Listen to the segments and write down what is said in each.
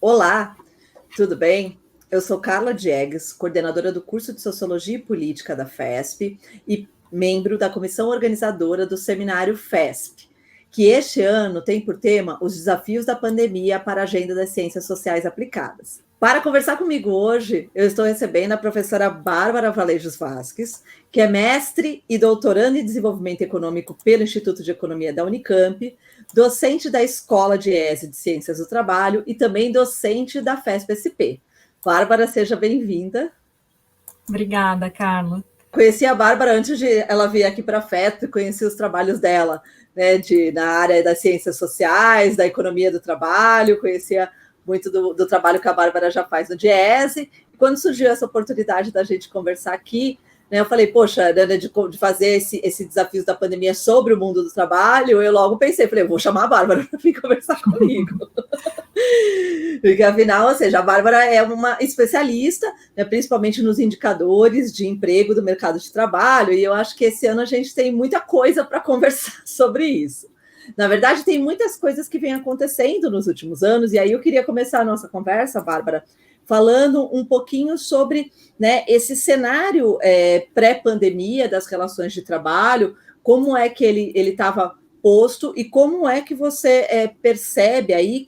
Olá, tudo bem? Eu sou Carla Diegues, coordenadora do curso de Sociologia e Política da FESP e membro da comissão organizadora do seminário FESP, que este ano tem por tema os desafios da pandemia para a agenda das ciências sociais aplicadas. Para conversar comigo hoje, eu estou recebendo a professora Bárbara Valejos Vasques, que é mestre e doutoranda em desenvolvimento econômico pelo Instituto de Economia da Unicamp, docente da Escola de ESE de Ciências do Trabalho e também docente da FESP-SP. Bárbara, seja bem-vinda. Obrigada, Carla. Conheci a Bárbara antes de ela vir aqui para a FESP, conheci os trabalhos dela, né, na área das ciências sociais, da economia do trabalho, conhecia muito do trabalho que a Bárbara já faz no DIESE. E quando surgiu essa oportunidade da gente conversar aqui, né, eu falei, poxa, né, de fazer esse desafio da pandemia sobre o mundo do trabalho, eu logo pensei, falei, vou chamar a Bárbara para vir conversar comigo. Porque, afinal, ou seja, a Bárbara é uma especialista, né, principalmente nos indicadores de emprego do mercado de trabalho, e eu acho que esse ano a gente tem muita coisa para conversar sobre isso. Na verdade, tem muitas coisas que vêm acontecendo nos últimos anos, e aí eu queria começar a nossa conversa, Bárbara, falando um pouquinho sobre, né, esse cenário pré-pandemia das relações de trabalho, como é que ele estava posto e como é que você percebe aí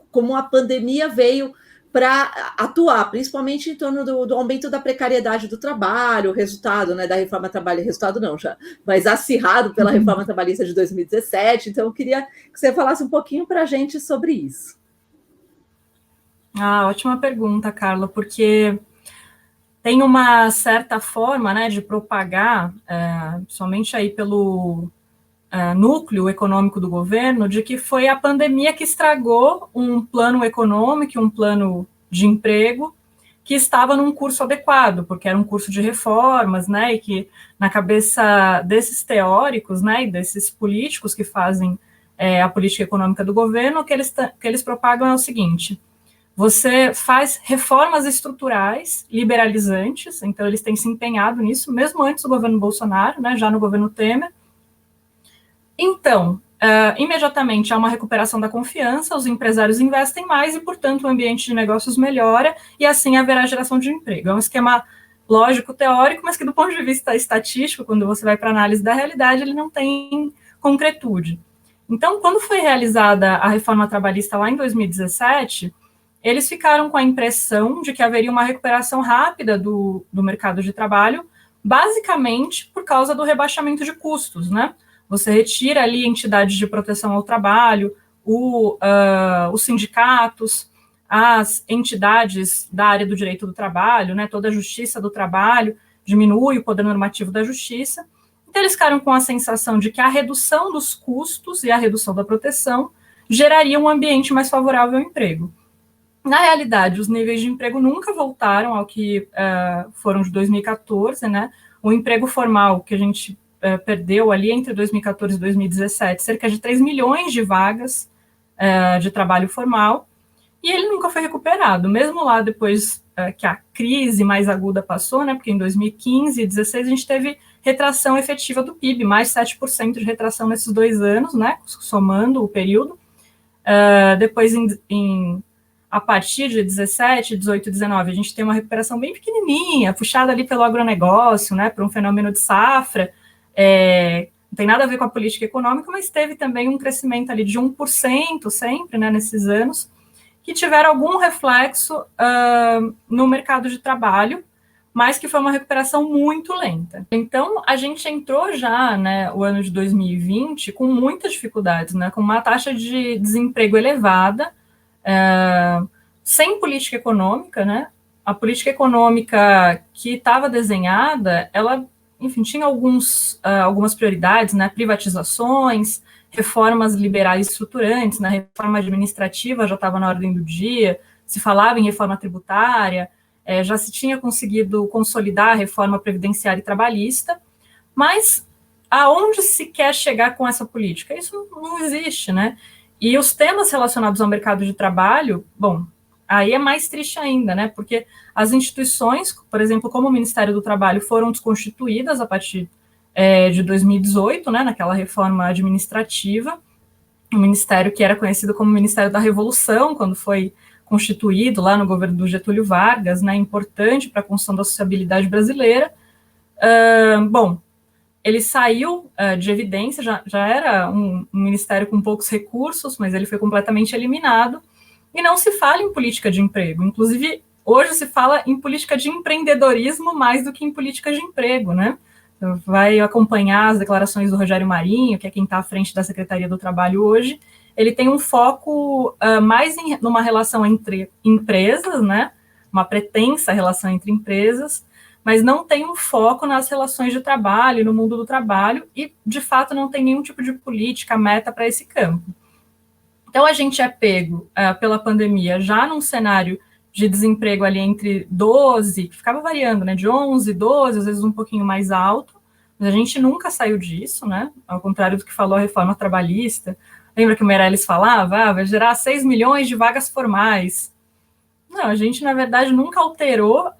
como a pandemia veio para atuar, principalmente em torno do aumento da precariedade do trabalho, o resultado, né, da reforma trabalhista, resultado não já, mas acirrado pela reforma trabalhista de 2017. Então, eu queria que você falasse um pouquinho para a gente sobre isso. Ótima pergunta, Carla, porque tem uma certa forma, né, de propagar, somente aí pelo núcleo econômico do governo, de que foi a pandemia que estragou um plano econômico, um plano de emprego, que estava num curso adequado, porque era um curso de reformas, né, e que na cabeça desses teóricos, né, e desses políticos que fazem a política econômica do governo, o que eles propagam é o seguinte: você faz reformas estruturais liberalizantes, então eles têm se empenhado nisso, mesmo antes do governo Bolsonaro, né, já no governo Temer. Então, imediatamente há uma recuperação da confiança, os empresários investem mais e, portanto, o ambiente de negócios melhora e assim haverá geração de emprego. É um esquema lógico, teórico, mas que do ponto de vista estatístico, quando você vai para a análise da realidade, ele não tem concretude. Então, quando foi realizada a reforma trabalhista lá em 2017, eles ficaram com a impressão de que haveria uma recuperação rápida do mercado de trabalho, basicamente por causa do rebaixamento de custos, né? Você retira ali entidades de proteção ao trabalho, os sindicatos, as entidades da área do direito do trabalho, né, toda a justiça do trabalho, diminui o poder normativo da justiça. Então, eles ficaram com a sensação de que a redução dos custos e a redução da proteção geraria um ambiente mais favorável ao emprego. Na realidade, os níveis de emprego nunca voltaram ao que foram de 2014, né? O emprego formal que a gente perdeu ali entre 2014 e 2017, cerca de 3 milhões de vagas de trabalho formal, e ele nunca foi recuperado, mesmo lá depois que a crise mais aguda passou, né, porque em 2015 e 2016 a gente teve retração efetiva do PIB, mais 7% de retração nesses 2 anos, né, somando o período. Depois, a partir de 17, 18, 19, a gente tem uma recuperação bem pequenininha, puxada ali pelo agronegócio, né, por um fenômeno de safra. Não tem nada a ver com a política econômica, mas teve também um crescimento ali de 1% sempre, né, nesses anos, que tiveram algum reflexo no mercado de trabalho, mas que foi uma recuperação muito lenta. Então, a gente entrou já, né, o ano de 2020 com muitas dificuldades, né, com uma taxa de desemprego elevada, sem política econômica, né? A política econômica que estava desenhada, ela, enfim, tinha algumas prioridades, né? Privatizações, reformas liberais estruturantes, na reforma administrativa já estava na ordem do dia, se falava em reforma tributária, já se tinha conseguido consolidar a reforma previdenciária e trabalhista, mas aonde se quer chegar com essa política? Isso não existe, né? E os temas relacionados ao mercado de trabalho, bom, aí é mais triste ainda, né? Porque as instituições, por exemplo, como o Ministério do Trabalho, foram desconstituídas a partir de 2018, né? Naquela reforma administrativa, um ministério que era conhecido como Ministério da Revolução, quando foi constituído lá no governo do Getúlio Vargas, né, importante para a construção da sociabilidade brasileira. Bom, ele saiu de evidência, já era um ministério com poucos recursos, mas ele foi completamente eliminado, e não se fala em política de emprego. Inclusive, hoje se fala em política de empreendedorismo mais do que em política de emprego, né? Vai acompanhar as declarações do Rogério Marinho, que é quem está à frente da Secretaria do Trabalho hoje. Ele tem um foco mais numa relação entre empresas, né? Uma pretensa relação entre empresas, mas não tem um foco nas relações de trabalho, no mundo do trabalho, e, de fato, não tem nenhum tipo de política, meta para esse campo. Então, a gente é pego pela pandemia já num cenário de desemprego ali entre 12, que ficava variando, né, de 11, 12, às vezes um pouquinho mais alto, mas a gente nunca saiu disso, né, ao contrário do que falou a reforma trabalhista. Lembra que o Meirelles falava, vai gerar 6 milhões de vagas formais. Não, a gente, na verdade, nunca alterou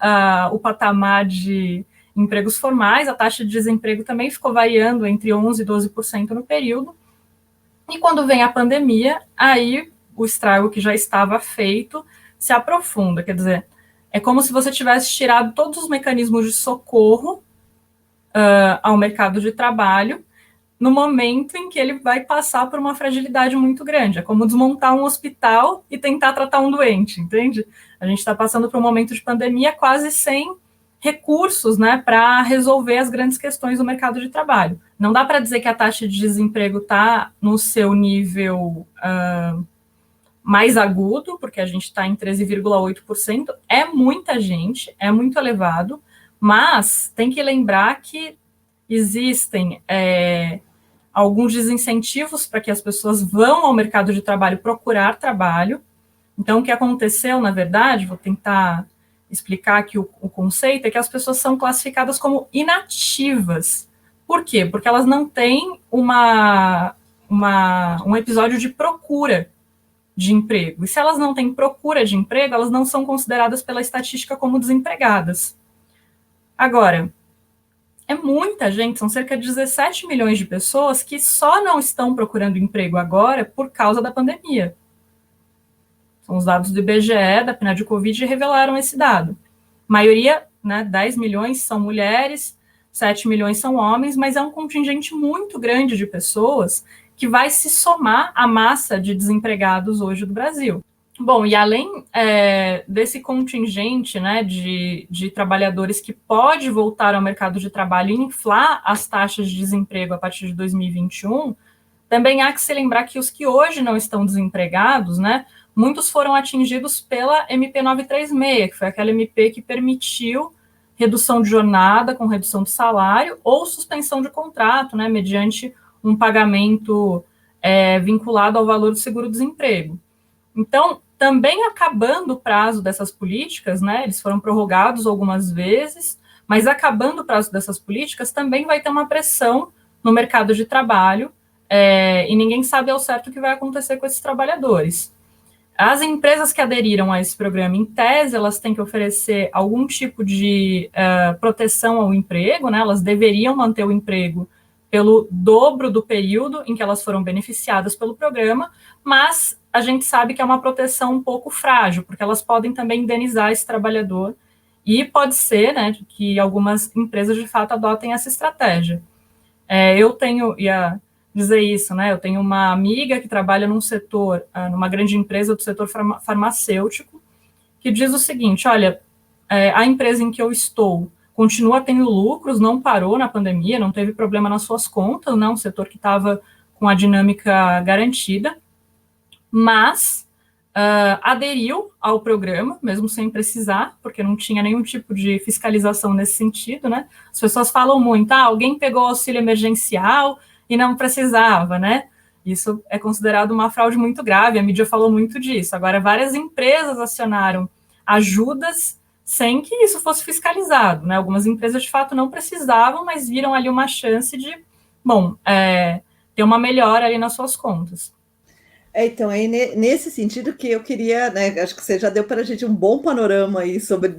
o patamar de empregos formais, a taxa de desemprego também ficou variando entre 11% e 12% no período, e quando vem a pandemia, aí o estrago que já estava feito se aprofunda, quer dizer, é como se você tivesse tirado todos os mecanismos de socorro ao mercado de trabalho, no momento em que ele vai passar por uma fragilidade muito grande. É como desmontar um hospital e tentar tratar um doente, entende? A gente está passando por um momento de pandemia quase sem recursos, né, para resolver as grandes questões do mercado de trabalho. Não dá para dizer que a taxa de desemprego está no seu nível mais agudo, porque a gente está em 13,8%, é muita gente, é muito elevado, mas tem que lembrar que existem alguns desincentivos para que as pessoas vão ao mercado de trabalho procurar trabalho. Então, o que aconteceu, na verdade, vou tentar explicar aqui o conceito, é que as pessoas são classificadas como inativas. Por quê? Porque elas não têm um episódio de procura de emprego. E se elas não têm procura de emprego, elas não são consideradas pela estatística como desempregadas. Agora, é muita gente, são cerca de 17 milhões de pessoas que só não estão procurando emprego agora por causa da pandemia. São os dados do IBGE, da PNAD Covid, revelaram esse dado. A maioria, né, 10 milhões são mulheres, 7 milhões são homens, mas é um contingente muito grande de pessoas que vai se somar à massa de desempregados hoje do Brasil. Bom, e além desse contingente, né, de trabalhadores que pode voltar ao mercado de trabalho e inflar as taxas de desemprego a partir de 2021, também há que se lembrar que os que hoje não estão desempregados, né, muitos foram atingidos pela MP 936, que foi aquela MP que permitiu redução de jornada com redução de salário ou suspensão de contrato, né, mediante um pagamento vinculado ao valor do seguro-desemprego. Então, também acabando o prazo dessas políticas, né, eles foram prorrogados algumas vezes, mas acabando o prazo dessas políticas, também vai ter uma pressão no mercado de trabalho, e ninguém sabe ao certo o que vai acontecer com esses trabalhadores. As empresas que aderiram a esse programa, em tese, elas têm que oferecer algum tipo de proteção ao emprego, né, elas deveriam manter o emprego pelo dobro do período em que elas foram beneficiadas pelo programa, mas a gente sabe que é uma proteção um pouco frágil, porque elas podem também indenizar esse trabalhador, e pode ser, né, que algumas empresas de fato adotem essa estratégia. Eu ia dizer isso, né, eu tenho uma amiga que trabalha num setor, numa grande empresa do setor farmacêutico, que diz o seguinte, olha, a empresa em que eu estou continua tendo lucros, não parou na pandemia, não teve problema nas suas contas, né, um setor que estava com a dinâmica garantida, mas aderiu ao programa, mesmo sem precisar, porque não tinha nenhum tipo de fiscalização nesse sentido, né? As pessoas falam muito, alguém pegou auxílio emergencial e não precisava, né? Isso é considerado uma fraude muito grave, a mídia falou muito disso. Agora, várias empresas acionaram ajudas sem que isso fosse fiscalizado, né? Algumas empresas, de fato, não precisavam, mas viram ali uma chance de, ter uma melhora ali nas suas contas. Então, é nesse sentido que eu queria, né, acho que você já deu para a gente um bom panorama aí sobre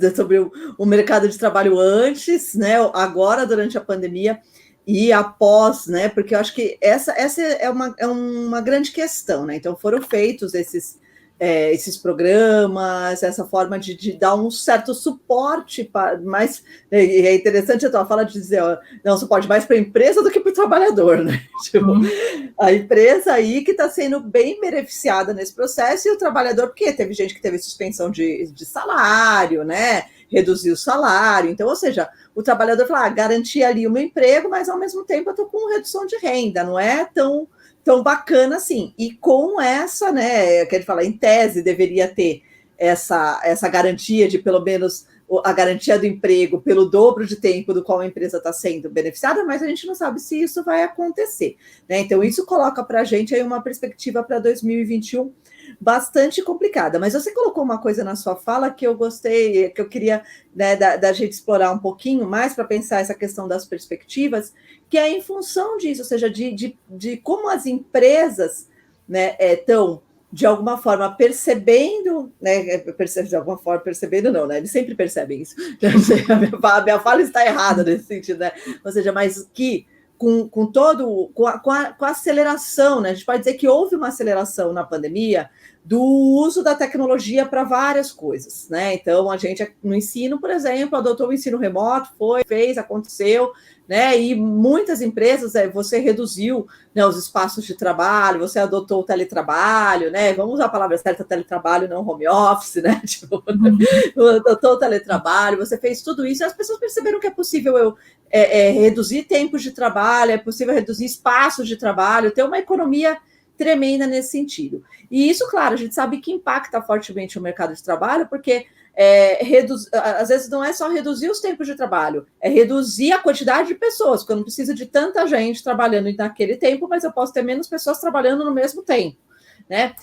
o mercado de trabalho antes, né, agora durante a pandemia e após, né, porque eu acho que essa é uma grande questão, né, então foram feitos esses esses programas, essa forma de dar um certo suporte, mas é interessante a tua fala de dizer, ó, não, suporte mais para a empresa do que para o trabalhador, né? Tipo, a empresa aí que está sendo bem beneficiada nesse processo, e o trabalhador, porque teve gente que teve suspensão de salário, né? Reduzir o salário, então, ou seja, o trabalhador fala, garantir ali o meu emprego, mas ao mesmo tempo eu estou com redução de renda, não é tão bacana assim. E com essa, né, que ele fala, em tese deveria ter essa garantia de pelo menos a garantia do emprego pelo dobro de tempo do qual a empresa está sendo beneficiada, mas a gente não sabe se isso vai acontecer, né? Então, isso coloca para a gente aí uma perspectiva para 2021 bastante complicada. Mas você colocou uma coisa na sua fala que eu gostei, que eu queria, né, da gente explorar um pouquinho mais para pensar essa questão das perspectivas, que é em função disso, ou seja, de como as empresas, né, estão de alguma forma percebendo, né? De alguma forma percebendo, não, né? Eles sempre percebem isso. A minha fala está errada nesse sentido, né? Ou seja, mas que com a aceleração, né? A gente pode dizer que houve uma aceleração na pandemia do uso da tecnologia para várias coisas, né? Então, a gente no ensino, por exemplo, adotou o ensino remoto, fez, aconteceu, né? E muitas empresas, você reduziu, né, os espaços de trabalho, você adotou o teletrabalho, né? Vamos usar a palavra certa, teletrabalho, não home office, né? Tipo, adotou o teletrabalho, você fez tudo isso, e as pessoas perceberam que é possível reduzir tempos de trabalho, é possível reduzir espaços de trabalho, ter uma economia tremenda nesse sentido. E isso, claro, a gente sabe que impacta fortemente o mercado de trabalho, porque às vezes não é só reduzir os tempos de trabalho, é reduzir a quantidade de pessoas, porque eu não preciso de tanta gente trabalhando naquele tempo, mas eu posso ter menos pessoas trabalhando no mesmo tempo, né?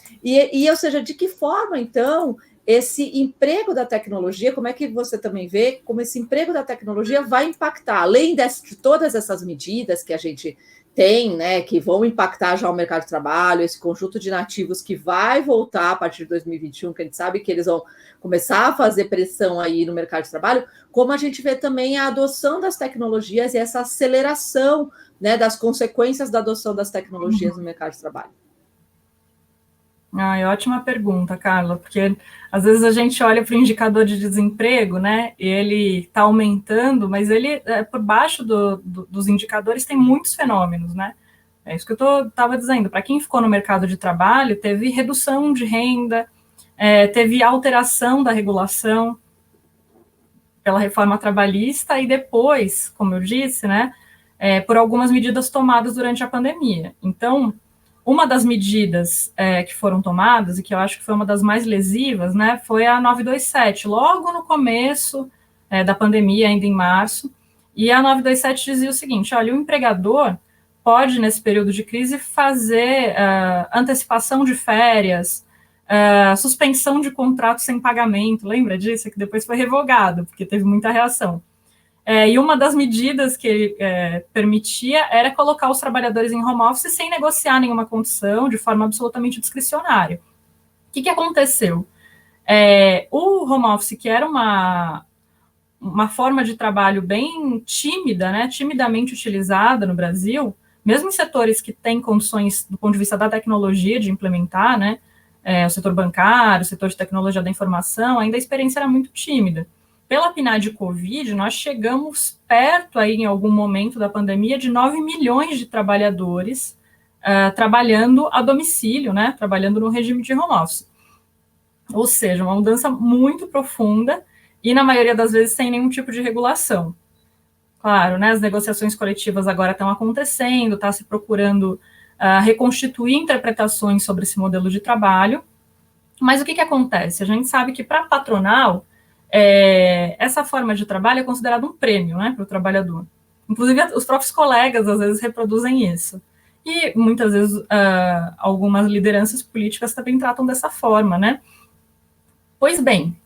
Ou seja, de que forma, então, esse emprego da tecnologia, como é que você também vê como esse emprego da tecnologia vai impactar, além de todas essas medidas que a gente tem, né, que vão impactar já o mercado de trabalho, esse conjunto de nativos que vai voltar a partir de 2021, que a gente sabe que eles vão começar a fazer pressão aí no mercado de trabalho, como a gente vê também a adoção das tecnologias e essa aceleração, né, das consequências da adoção das tecnologias no mercado de trabalho. Ótima pergunta, Carla, porque às vezes a gente olha para o indicador de desemprego, né, e ele está aumentando, mas ele, por baixo dos indicadores, tem muitos fenômenos, né? É isso que eu estava dizendo. Para quem ficou no mercado de trabalho, teve redução de renda, teve alteração da regulação pela reforma trabalhista e depois, como eu disse, né, por algumas medidas tomadas durante a pandemia. Então, uma das medidas que foram tomadas, e que eu acho que foi uma das mais lesivas, né, foi a 927, logo no começo da pandemia, ainda em março, e a 927 dizia o seguinte, olha, o empregador pode, nesse período de crise, fazer antecipação de férias, suspensão de contrato sem pagamento, lembra disso? Que depois foi revogado, porque teve muita reação. E uma das medidas que ele permitia era colocar os trabalhadores em home office sem negociar nenhuma condição, de forma absolutamente discricionária. O que aconteceu? O home office, que era uma forma de trabalho bem tímida, né, timidamente utilizada no Brasil, mesmo em setores que têm condições, do ponto de vista da tecnologia, de implementar, né, o setor bancário, o setor de tecnologia da informação, ainda a experiência era muito tímida. Pela PNAD Covid, nós chegamos perto, aí, em algum momento da pandemia, de 9 milhões de trabalhadores trabalhando a domicílio, né, trabalhando no regime de home office. Ou seja, uma mudança muito profunda e, na maioria das vezes, sem nenhum tipo de regulação. Claro, né, as negociações coletivas agora estão acontecendo, está se procurando reconstituir interpretações sobre esse modelo de trabalho, mas o que acontece? A gente sabe que, para a patronal, essa forma de trabalho é considerada um prêmio, né, para o trabalhador. Inclusive, os próprios colegas, às vezes, reproduzem isso. E, muitas vezes, algumas lideranças políticas também tratam dessa forma, né? Pois bem,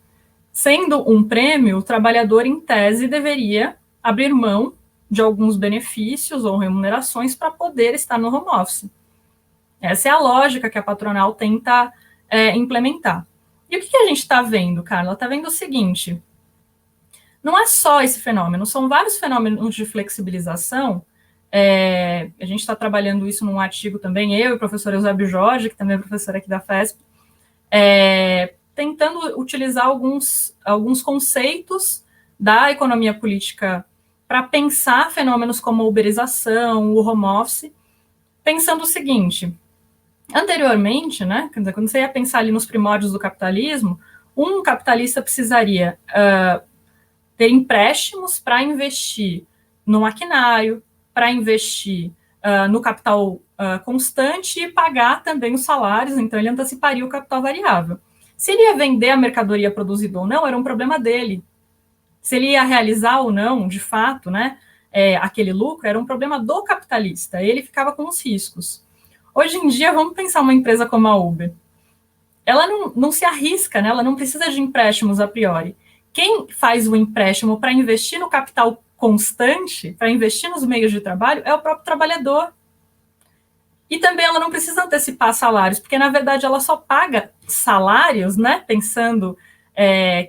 sendo um prêmio, o trabalhador, em tese, deveria abrir mão de alguns benefícios ou remunerações para poder estar no home office. Essa é a lógica que a patronal tenta implementar. E o que a gente está vendo, Carla? Está vendo o seguinte, não é só esse fenômeno, são vários fenômenos de flexibilização. A gente está trabalhando isso num artigo também, eu e o professor Eusébio Jorge, que também é professor aqui da FESP, tentando utilizar alguns conceitos da economia política para pensar fenômenos como a uberização, o home office, pensando o seguinte: anteriormente, né, quando você ia pensar ali nos primórdios do capitalismo, um capitalista precisaria ter empréstimos para investir no maquinário, para investir no capital constante e pagar também os salários, então ele anteciparia o capital variável. Se ele ia vender a mercadoria produzida ou não, era um problema dele. Se ele ia realizar ou não, de fato, né, aquele lucro, era um problema do capitalista, ele ficava com os riscos. Hoje em dia, vamos pensar uma empresa como a Uber. Ela não se arrisca, né, ela não precisa de empréstimos a priori. Quem faz o empréstimo para investir no capital constante, para investir nos meios de trabalho, é o próprio trabalhador. E também ela não precisa antecipar salários, porque, na verdade, ela só paga salários, né, pensando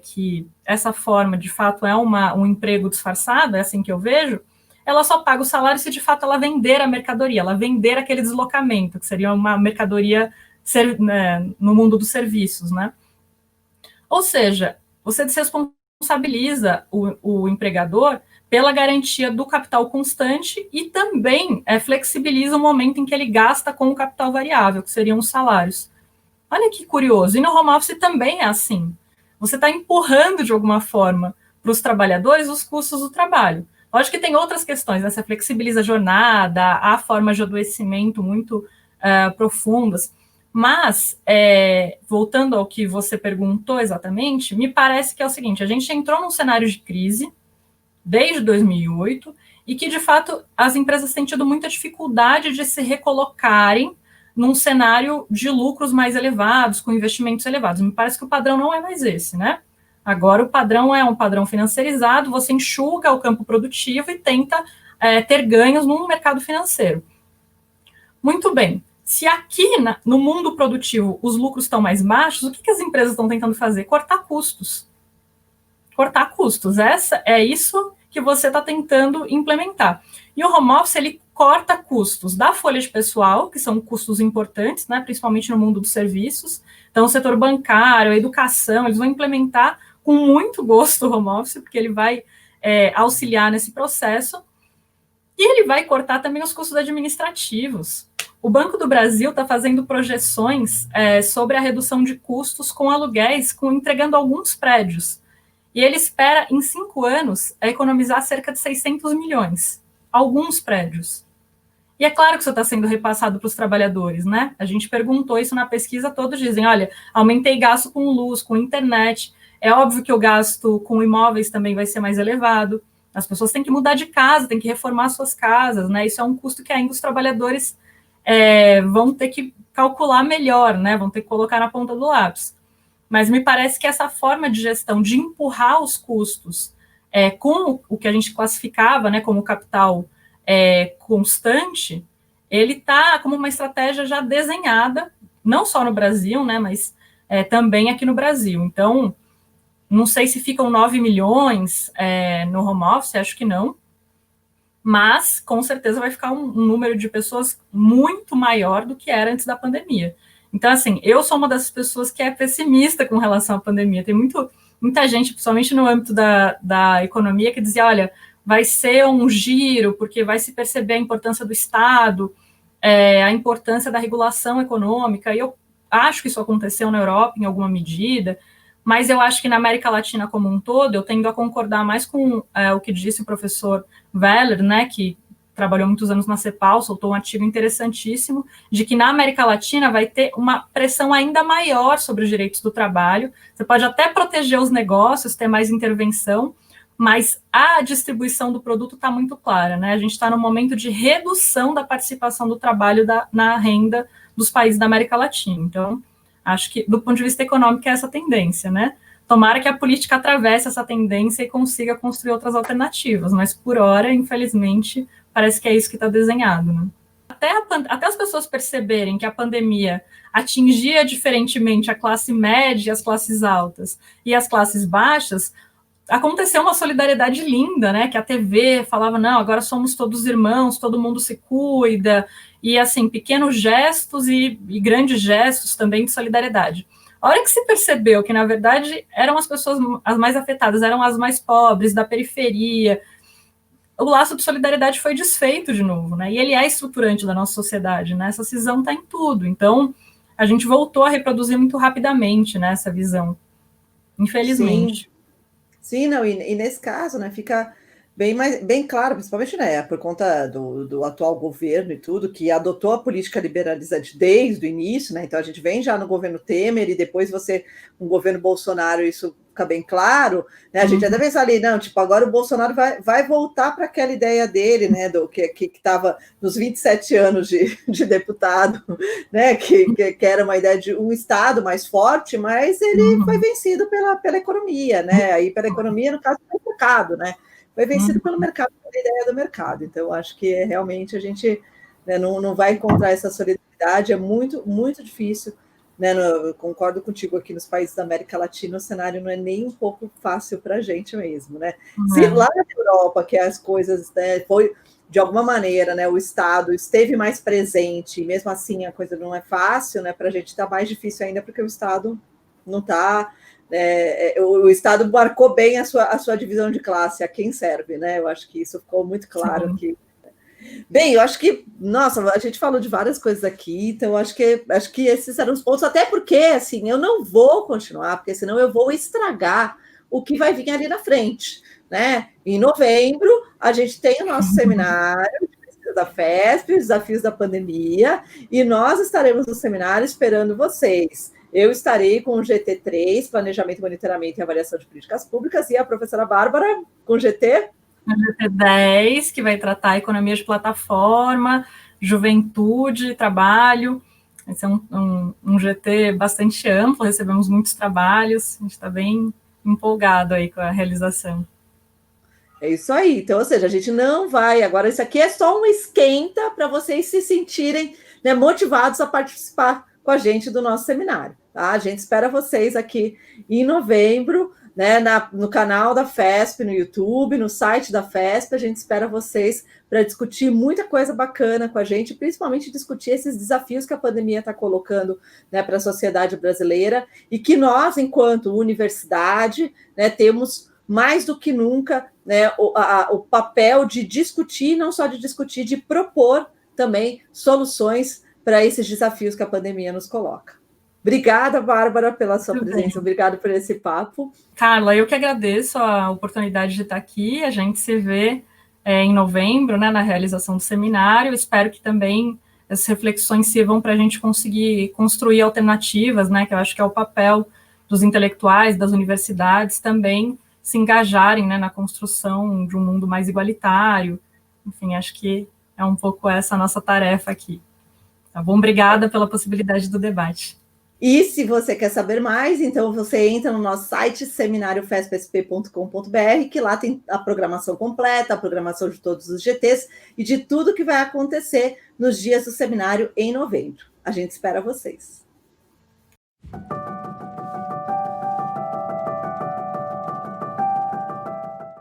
que essa forma, de fato, é um emprego disfarçado, é assim que eu vejo, ela só paga o salário se, de fato, ela vender a mercadoria, ela vender aquele deslocamento, que seria uma mercadoria no mundo dos serviços, né? Ou seja, você desresponsabiliza o empregador pela garantia do capital constante e também flexibiliza o momento em que ele gasta com o capital variável, que seriam os salários. Olha que curioso. E no home office também é assim. Você está empurrando, de alguma forma, para os trabalhadores os custos do trabalho. Lógico que tem outras questões, né? Você flexibiliza a jornada, há formas de adoecimento muito profundas. Mas, voltando ao que você perguntou exatamente, me parece que é o seguinte: a gente entrou num cenário de crise desde 2008 e que, de fato, as empresas têm tido muita dificuldade de se recolocarem num cenário de lucros mais elevados, com investimentos elevados. Me parece que o padrão não é mais esse, né? Agora o padrão é um padrão financiarizado, você enxuga o campo produtivo e tenta ter ganhos no mercado financeiro. Muito bem. Se aqui no mundo produtivo os lucros estão mais baixos, o que as empresas estão tentando fazer? Cortar custos. Cortar custos. É isso que você está tentando implementar. E o home office, ele corta custos da folha de pessoal, que são custos importantes, né, principalmente no mundo dos serviços. Então, o setor bancário, a educação, eles vão implementar com muito gosto o home office, porque ele vai auxiliar nesse processo. E ele vai cortar também os custos administrativos. O Banco do Brasil está fazendo projeções sobre a redução de custos com aluguéis, entregando alguns prédios. E ele espera, em 5 anos, economizar cerca de 600 milhões. Alguns prédios. E é claro que isso está sendo repassado para os trabalhadores, né? A gente perguntou isso na pesquisa, todos dizem, olha, aumentei gasto com luz, com internet. É óbvio que o gasto com imóveis também vai ser mais elevado. As pessoas têm que mudar de casa, têm que reformar suas casas, né? Isso é um custo que ainda os trabalhadores vão ter que calcular melhor, né? Vão ter que colocar na ponta do lápis. Mas me parece que essa forma de gestão de empurrar os custos com o que a gente classificava, né, como capital constante, ele está como uma estratégia já desenhada, não só no Brasil, né, mas também aqui no Brasil. Então, não sei se ficam 9 milhões no home office, acho que não, mas com certeza vai ficar um número de pessoas muito maior do que era antes da pandemia. Então, assim, eu sou uma dessas pessoas que é pessimista com relação à pandemia. Tem muita gente, principalmente no âmbito da economia, que dizia, olha, vai ser um giro, porque vai se perceber a importância do Estado, a importância da regulação econômica, e eu acho que isso aconteceu na Europa em alguma medida, mas eu acho que na América Latina como um todo, eu tendo a concordar mais com o que disse o professor Weller, né, que trabalhou muitos anos na CEPAL, soltou um artigo interessantíssimo, de que na América Latina vai ter uma pressão ainda maior sobre os direitos do trabalho. Você pode até proteger os negócios, ter mais intervenção, mas a distribuição do produto está muito clara, né? A gente está no momento de redução da participação do trabalho na renda dos países da América Latina. Então, acho que, do ponto de vista econômico, é essa tendência, né? Tomara que a política atravesse essa tendência e consiga construir outras alternativas, mas, por hora, infelizmente, parece que é isso que está desenhado, né? Até as pessoas perceberem que a pandemia atingia diferentemente a classe média, as classes altas e as classes baixas, aconteceu uma solidariedade linda, né? Que a TV falava, não, agora somos todos irmãos, todo mundo se cuida, e assim, pequenos gestos e grandes gestos também de solidariedade. A hora que se percebeu que, na verdade, eram as pessoas as mais afetadas, eram as mais pobres, da periferia, o laço de solidariedade foi desfeito de novo, né? E ele é estruturante da nossa sociedade, né? Essa cisão está em tudo. Então, a gente voltou a reproduzir muito rapidamente, né, essa visão, infelizmente. Sim, não, e nesse caso, né, fica bem claro, principalmente, né, por conta do atual governo e tudo, que adotou a política liberalizante desde o início, né, então a gente vem já no governo Temer e depois um governo Bolsonaro, isso fica bem claro, né, a gente até pensa ali, não, tipo, agora o Bolsonaro vai voltar para aquela ideia dele, né, do que estava nos 27 anos de deputado, né, que era uma ideia de um Estado mais forte, mas ele foi vencido pela economia, né, aí pela economia, no caso, pelo mercado, né, foi vencido pelo mercado, pela ideia do mercado. Então, acho que realmente a gente, né, não vai encontrar essa solidariedade, é muito, muito difícil. Né, eu concordo contigo, aqui nos países da América Latina, o cenário não é nem um pouco fácil para a gente mesmo. Né? Se lá na Europa, que as coisas, né, foi, de alguma maneira, né, o Estado esteve mais presente, e mesmo assim a coisa não é fácil, né, para a gente está mais difícil ainda, porque o Estado não está... o Estado marcou bem a sua divisão de classe, a quem serve, né? Eu acho que isso ficou muito claro aqui. Bem, eu acho que, nossa, a gente falou de várias coisas aqui, então acho que esses eram os pontos, até porque, assim, eu não vou continuar, porque senão eu vou estragar o que vai vir ali na frente, né? Em novembro, a gente tem o nosso seminário de pesquisa da FESP, os desafios da pandemia, e nós estaremos no seminário esperando vocês. Eu estarei com o GT3, Planejamento, Monitoramento e Avaliação de Políticas Públicas, e a professora Bárbara com o GT? O GT10, que vai tratar a economia de plataforma, juventude, trabalho. Esse é um GT bastante amplo, recebemos muitos trabalhos, a gente está bem empolgado aí com a realização. É isso aí. Então, ou seja, a gente não vai... Agora, isso aqui é só um esquenta para vocês se sentirem, né, motivados a participar com a gente do nosso seminário. Tá? A gente espera vocês aqui em novembro, né, no canal da FESP, no YouTube, no site da FESP. A gente espera vocês para discutir muita coisa bacana com a gente, principalmente discutir esses desafios que a pandemia está colocando, né, para a sociedade brasileira, e que nós, enquanto universidade, né, temos mais do que nunca, né, o papel de discutir, não só de discutir, de propor também soluções para esses desafios que a pandemia nos coloca. Obrigada, Bárbara, pela sua presença, obrigada por esse papo. Carla, eu que agradeço a oportunidade de estar aqui, a gente se vê em novembro, né, na realização do seminário, espero que também essas reflexões sirvam para a gente conseguir construir alternativas, né, que eu acho que é o papel dos intelectuais, das universidades também, se engajarem, né, na construção de um mundo mais igualitário. Enfim, acho que é um pouco essa a nossa tarefa aqui. Tá bom? Obrigada pela possibilidade do debate. E se você quer saber mais, então você entra no nosso site, seminariofespsp.com.br, que lá tem a programação completa, a programação de todos os GTs e de tudo que vai acontecer nos dias do seminário em novembro. A gente espera vocês.